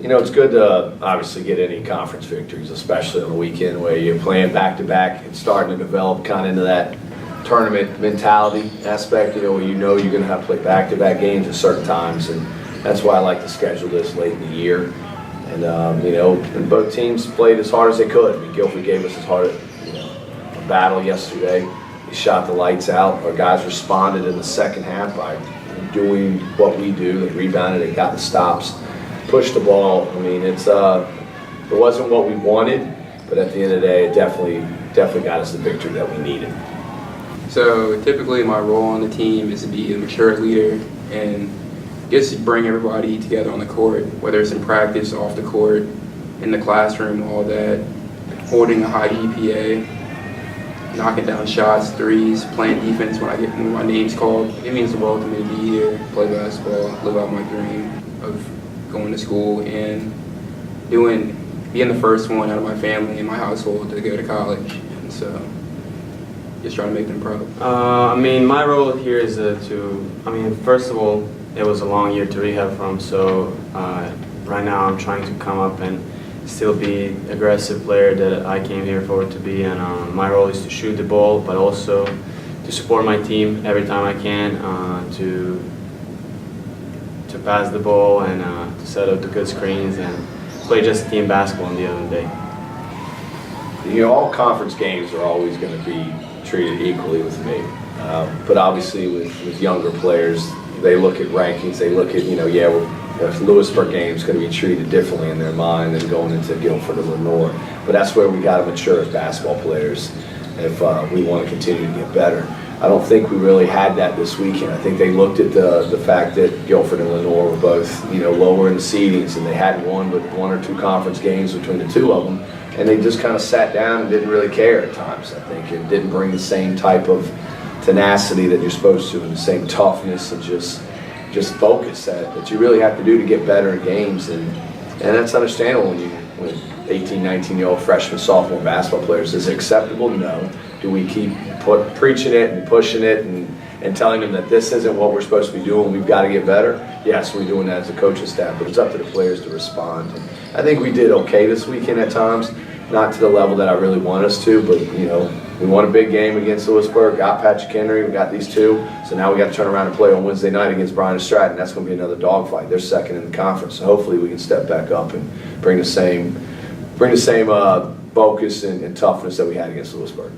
You know, it's good to obviously get any conference victories, especially on the weekend where you're playing back-to-back and starting to develop kind of into that tournament mentality aspect, where you're going to have to play back-to-back games at certain times, and that's why I like to schedule this late in the year. And, and both teams played as hard as they could. I mean, Guilford gave us as hard a battle yesterday. We shot the lights out. Our guys responded in the second half by doing what we do. They rebounded, they got the stops, pushed the ball. I mean, it wasn't what we wanted, but at the end of the day, it definitely got us the victory that we needed. So typically my role on the team is to be a mature leader and just bring everybody together on the court, whether it's in practice, off the court, in the classroom, all that, holding a high GPA, knocking down shots, threes, playing defense when my name's called. It means the world to me to be here, play basketball, live out my dream of going to school and being the first one out of my family and my household to go to college. And so just trying to make them proud. My role here is first of all, it was a long year to rehab from, so right now I'm trying to come up and still be aggressive player that I came here for to be, and my role is to shoot the ball, but also to support my team every time I can, to pass the ball and to set up the good screens and play just team basketball in the end of the day. All conference games are always going to be treated equally with me, but obviously with younger players, they look at rankings, they look at, the Lewisburg game is going to be treated differently in their mind than going into Guilford or Lenoir. But that's where we got to mature as basketball players if we want to continue to get better. I don't think we really had that this weekend. I think they looked at the fact that Guilford and Lenoir were both, lower in the seedings, and they hadn't won but one or two conference games between the two of them, and they just kind of sat down and didn't really care at times, I think, and didn't bring the same type of tenacity that you're supposed to, and the same toughness and just focus that you really have to do to get better in games, and that's understandable when 18, 19-year-old freshman, sophomore basketball players. Is it acceptable? No. Do we keep preaching it and pushing it and telling them that this isn't what we're supposed to be doing, we've got to get better? Yes, we're doing that as a coaching staff, but it's up to the players to respond. And I think we did okay this weekend at times, not to the level that I really want us to, but we won a big game against Lewisburg, got Patrick Henry, we got these two, so now we got to turn around and play on Wednesday night against Bryan and Stratton. That's going to be another dogfight. They're second in the conference, so hopefully we can step back up and bring the same focus and toughness that we had against Lewisburg.